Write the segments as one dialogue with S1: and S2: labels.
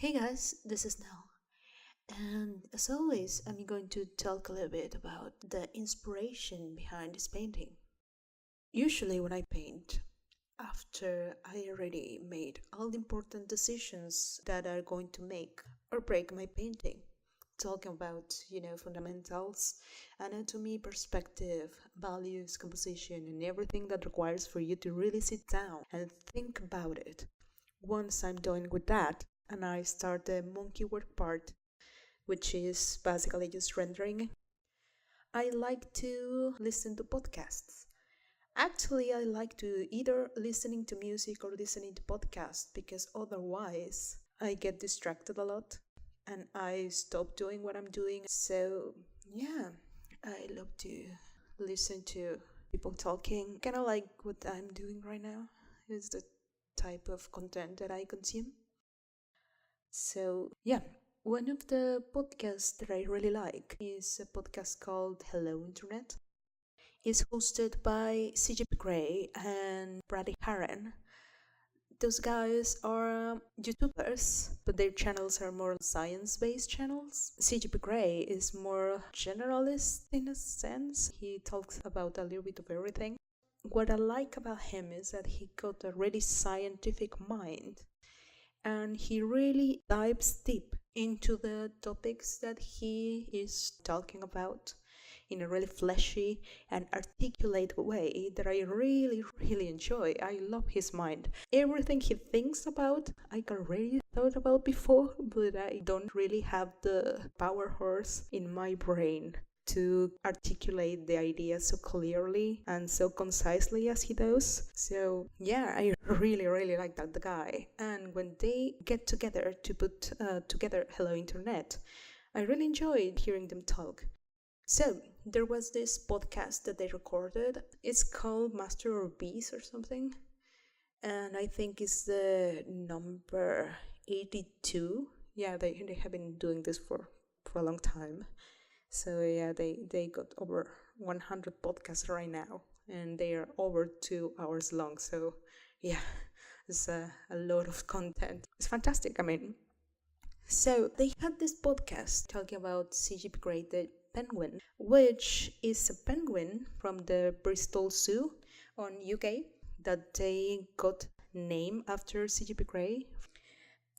S1: Hey guys, this is Nell, and as always, I'm going to talk a little bit about the inspiration behind this painting. Usually, when I paint, after I already made all the important decisions that are going to make or break my painting, talking about, fundamentals, anatomy, perspective, values, composition, and everything that requires for you to really sit down and think about it. Once I'm done with that, and I start the monkey work part, which is basically just rendering, I like to listen to podcasts. Actually, I like to either listening to music or listening to podcasts because otherwise I get distracted a lot and I stop doing what I'm doing. So, yeah, I love to listen to people talking, kind of like what I'm doing right now is the type of content that I consume. So, yeah, one of the podcasts that I really like is a podcast called Hello Internet. It's hosted by CGP Grey and Brady Haran. Those guys are YouTubers, but their channels are more science-based channels. CGP Grey is more generalist in a sense. He talks about a little bit of everything. What I like about him is that he got a really scientific mind and he really dives deep into the topics that he is talking about in a really fleshy and articulate way that I really, really enjoy. I love his mind. Everything he thinks about, I already thought about before, but I don't really have the power horse in my brain to articulate the idea so clearly and so concisely as he does. So yeah, I really, really like that guy. And when they get together to put together Hello Internet, I really enjoyed hearing them talk. So there was this podcast that they recorded. It's called Master or Beast or something. And I think it's the number 82. Yeah, they have been doing this for a long time. So yeah, they got over 100 podcasts right now, and they are over 2 hours long. So yeah, it's a lot of content. It's fantastic. I mean, so they had this podcast talking about CGP Grey the penguin, which is a penguin from the Bristol Zoo on UK that they got named after CGP Grey.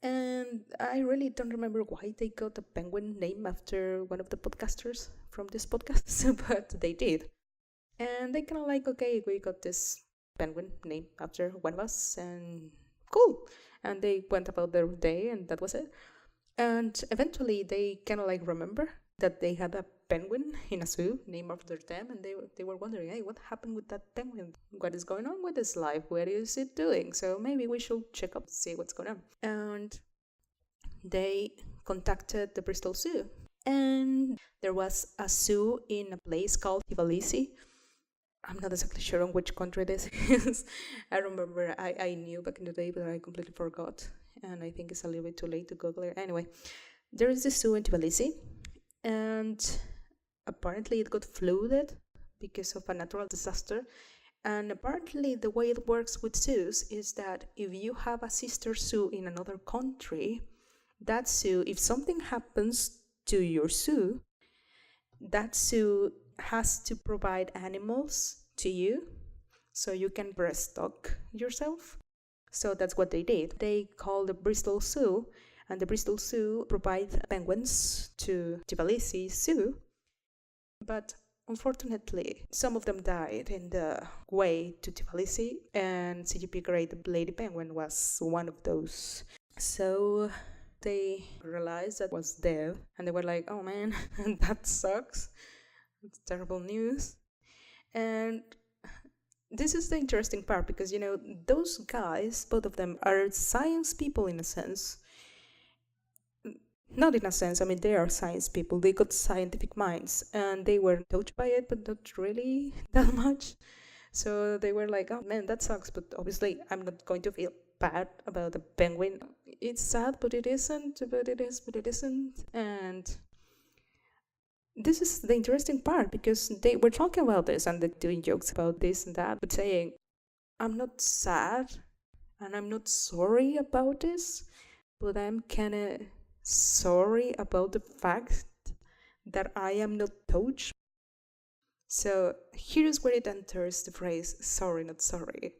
S1: And I really don't remember why they got a penguin name after one of the podcasters from this podcast, but they did. And they kind of like, okay, we got this penguin name after one of us, and cool. And they went about their day, and that was it. And eventually, they kind of like remember that they had a penguin in a zoo named after them, and they were wondering, hey, what happened with that penguin? What is going on with his life? Where is it doing? So maybe we should check up, see what's going on. And they contacted the Bristol Zoo, and there was a zoo in a place called Tbilisi. I'm not exactly sure on which country this is. I remember I knew back in the day, but I completely forgot. And I think it's a little bit too late to Google it. Anyway, there is this zoo in Tbilisi, and apparently it got flooded because of a natural disaster. And apparently the way it works with zoos is that if you have a sister zoo in another country, that zoo, if something happens to your zoo, that zoo has to provide animals to you so you can restock yourself. So that's what they did. They called the Bristol Zoo, and the Bristol Zoo provides penguins to Tbilisi Zoo. But unfortunately, some of them died in the way to Tbilisi, and CGP Grey, the Lady Penguin, was one of those. So they realized that was dead, and they were like, oh man, that sucks. It's terrible news. And this is the interesting part because, those guys, both of them, are science people in a sense. Not in a sense, I mean, they are science people. They got scientific minds and they were touched by it, but not really that much. So they were like, oh man, that sucks. But obviously, I'm not going to feel bad about the penguin. It's sad, but it isn't, but it is, but it isn't. And this is the interesting part because they were talking about this and they're doing jokes about this and that, but saying, I'm not sad and I'm not sorry about this, but I'm kind of sorry about the fact that I am not touched. So here's where it enters the phrase sorry, not sorry.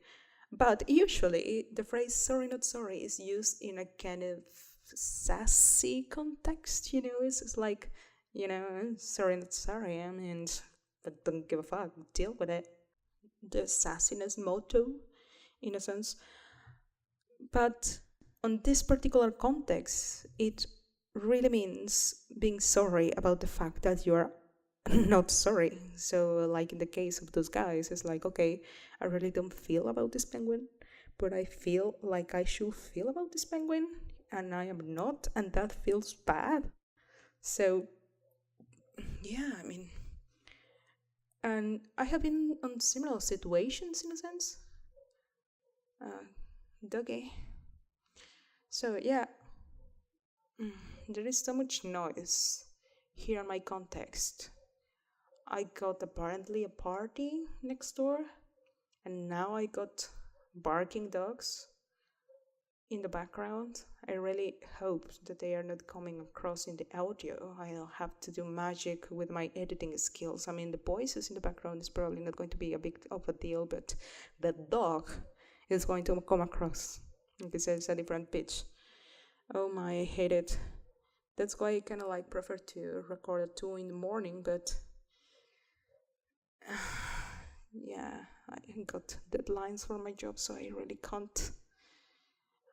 S1: But usually the phrase sorry, not sorry is used in a kind of sassy context, it's like, sorry, not sorry, I mean, I don't give a fuck, deal with it. The sassiness motto, in a sense. But on this particular context, it really means being sorry about the fact that you're not sorry. So, like in the case of those guys, it's like, okay, I really don't feel about this penguin, but I feel like I should feel about this penguin, and I am not, and that feels bad. So, yeah, I mean, and I have been on similar situations in a sense. Doggy. So, yeah, there is so much noise here in my context. I got apparently a party next door, and now I got barking dogs in the background. I really hope that they are not coming across in the audio. I'll have to do magic with my editing skills. I mean, the voices in the background is probably not going to be a big of a deal, but the dog is going to come across because it's a different pitch. Oh my, I hate it. That's why I kind of like prefer to record at 2 in the morning, but yeah, I got deadlines for my job, so I really can't.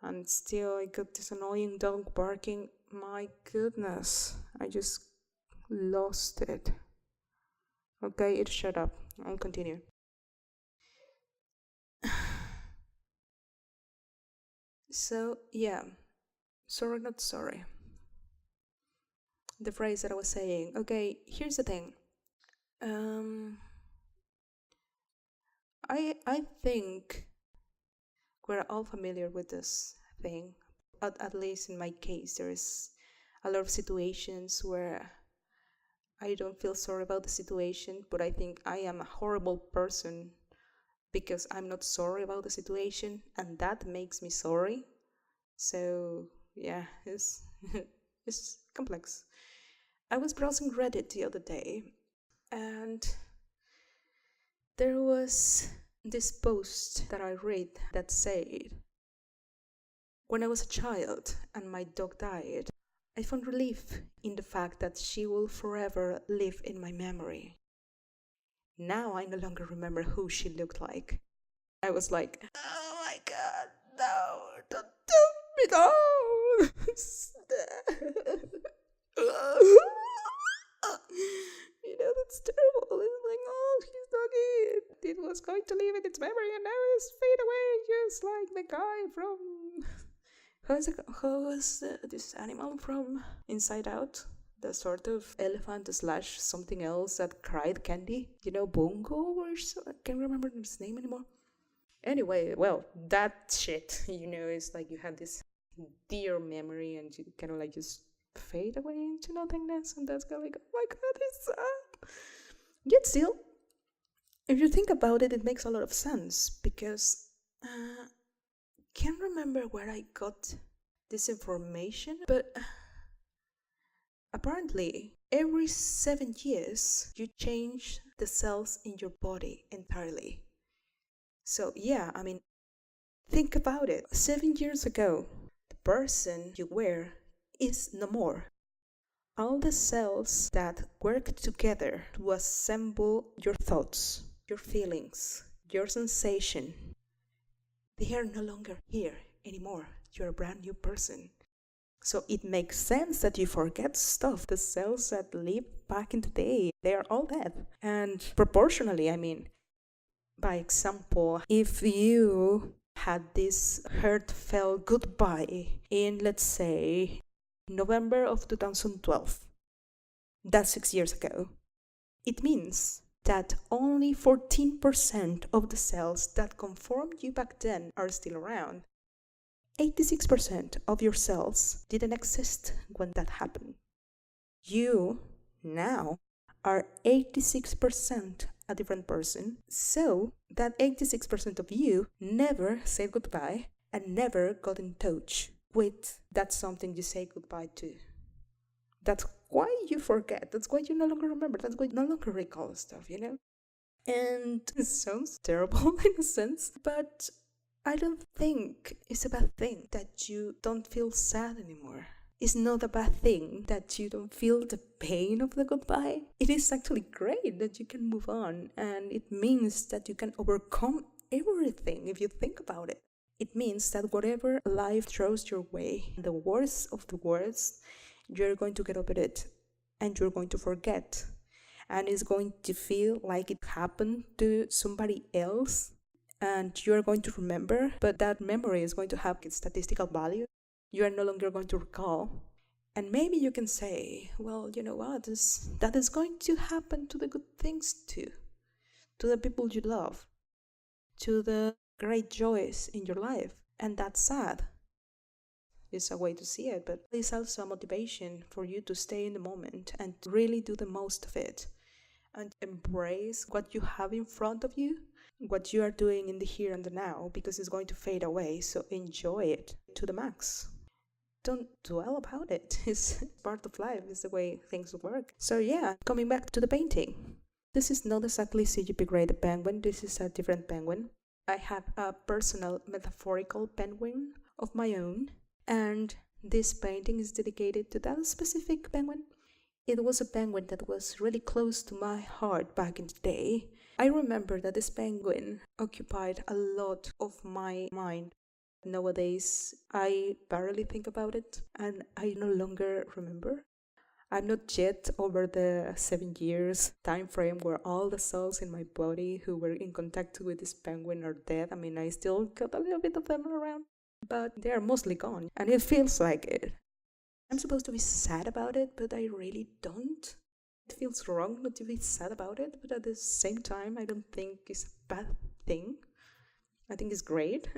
S1: And still, I got this annoying dog barking. My goodness, I just lost it. Okay, it shut up. I'll continue. So, yeah, sorry, not sorry. The phrase that I was saying. Okay, here's the thing. I think we're all familiar with this thing. At least in my case, there's a lot of situations where I don't feel sorry about the situation, but I think I am a horrible person because I'm not sorry about the situation, and that makes me sorry. So yeah, it's it's complex. I was browsing Reddit the other day, and there was this post that I read that said, when I was a child and my dog died, I found relief in the fact that she will forever live in my memory. Now I no longer remember who she looked like. I was like, oh my god, no, don't tell me, no. That's terrible. It's like, oh, she's doggy. It was going to live in its memory and now it's fade away, just like the guy from. How was this animal from Inside Out? The sort of elephant slash something else that cried candy? Bongo or so? I can't remember his name anymore. Anyway, well, that shit, is like you have this dear memory and you kind of like just fade away into nothingness, and that's kind of like, oh my god, it's sad. Yet still, if you think about it, it makes a lot of sense because can't remember where I got this information, but apparently every 7 years you change the cells in your body entirely. So yeah, I mean, think about it. 7 years ago, the person you were is no more. All the cells that work together to assemble your thoughts, your feelings, your sensation, they are no longer here anymore. You're a brand new person. So it makes sense that you forget stuff. The cells that lived back in the day, they are all dead. And proportionally, I mean, by example, if you had this heartfelt goodbye in, let's say, November of 2012, that's 6 years ago, it means that only 14% of the cells that conformed you back then are still around. 86% of your cells didn't exist when that happened. You now are 86% a different person, so that 86% of you never said goodbye and never got in touch with that something you say goodbye to. That's why you forget. That's why you no longer remember. That's why you no longer recall stuff, you know? And it sounds terrible in a sense, but I don't think it's a bad thing that you don't feel sad anymore. It's not a bad thing that you don't feel the pain of the goodbye. It is actually great that you can move on, and it means that you can overcome everything if you think about it. It means that whatever life throws your way, the worst of the worst, you're going to get over it and you're going to forget. And it's going to feel like it happened to somebody else and you're going to remember, but that memory is going to have its statistical value. You are no longer going to recall. And maybe you can say, well, you know what, that is going to happen to the good things too, to the people you love, to the great joys in your life. And that's sad. It's a way to see it, but it's also a motivation for you to stay in the moment and really do the most of it and embrace what you have in front of you, what you are doing in the here and the now, because it's going to fade away. So enjoy it to the max. Don't dwell about it. It's part of life. It's the way things work. So yeah, coming back to the painting. This is not exactly CGP grade penguin. This is a different penguin. I have a personal metaphorical penguin of my own. And this painting is dedicated to that specific penguin. It was a penguin that was really close to my heart back in the day. I remember that this penguin occupied a lot of my mind. Nowadays, I barely think about it and I no longer remember. I'm not yet over the 7 years time frame where all the cells in my body who were in contact with this penguin are dead. I mean, I still got a little bit of them around, but they are mostly gone and it feels like it. I'm supposed to be sad about it, but I really don't. It feels wrong not to be sad about it, but at the same time, I don't think it's a bad thing. I think it's great.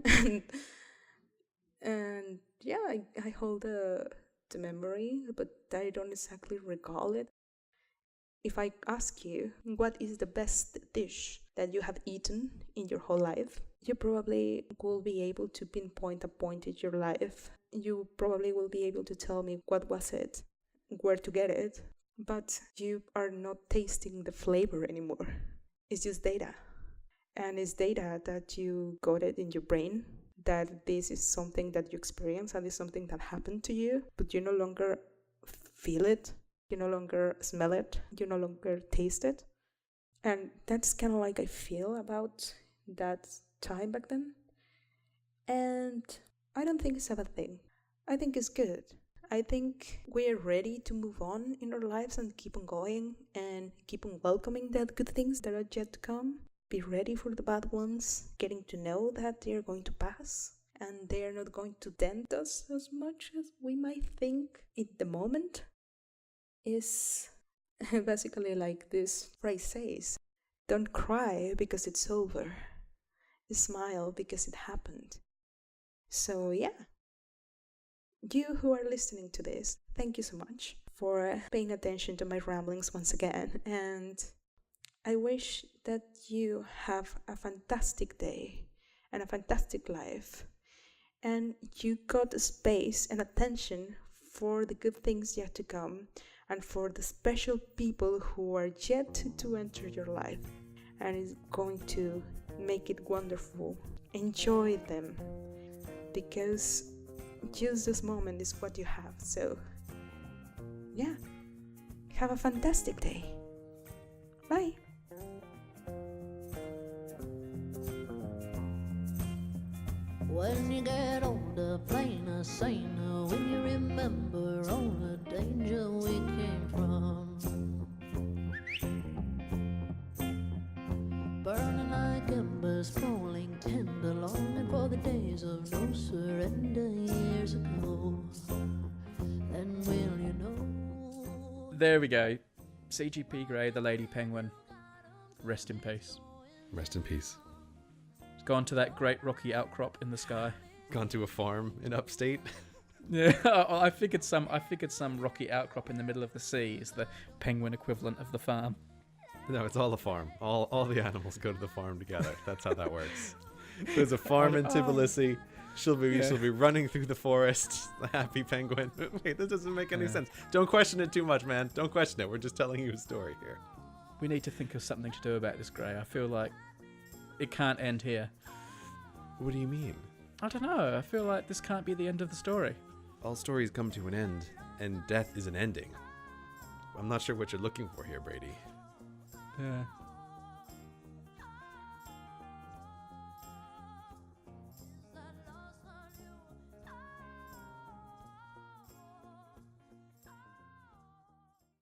S1: and yeah, I hold the memory, but I don't exactly recall it. If I ask you, what is the best dish that you have eaten in your whole life? You probably will be able to pinpoint a point in your life. You probably will be able to tell me what was it, where to get it, but you are not tasting the flavor anymore. It's just data. And it's data that you got it in your brain, that this is something that you experience and it's something that happened to you, but you no longer feel it, you no longer smell it, you no longer taste it. And that's kind of like I feel about that time back then. And I don't think it's a bad thing. I think it's good. I think we're ready to move on in our lives and keep on going and keep on welcoming the good things that are yet to come. Be ready for the bad ones, getting to know that they're going to pass and they're not going to dent us as much as we might think in the moment. Is basically like this phrase says, don't cry because it's over. Smile because it happened. So yeah, you who are listening to this, thank you so much for paying attention to my ramblings once again, and I wish that you have a fantastic day and a fantastic life, and you got space and attention for the good things yet to come and for the special people who are yet to enter your life and is going to make it wonderful. Enjoy them, because just this moment is what you have. So yeah, have a fantastic day. Bye.
S2: When you get older, plainer, saner, when you remember all the danger we came from, burning like embers, falling tender, longing for the days of no surrender years ago. Then will you know?
S3: There we go. CGP Grey, the Lady Penguin. Rest in peace.
S4: Rest in peace.
S3: It's gone to that great rocky outcrop in the sky.
S4: Gone to a farm in upstate.
S3: Yeah, I think it's some rocky outcrop in the middle of the sea is the penguin equivalent of the farm.
S4: No, it's all a farm. All the animals go to the farm together. That's how that works. There's a farm in Tbilisi. She'll be running through the forest, the happy penguin. Wait, this doesn't make any sense. Don't question it too much, man. Don't question it. We're just telling you a story here.
S3: We need to think of something to do about this, Gray. I feel like it can't end here.
S4: What do you mean?
S3: I don't know. I feel like this can't be the end of the story.
S4: All stories come to an end, and death is an ending. I'm not sure what you're looking for here, Brady.
S3: Yeah.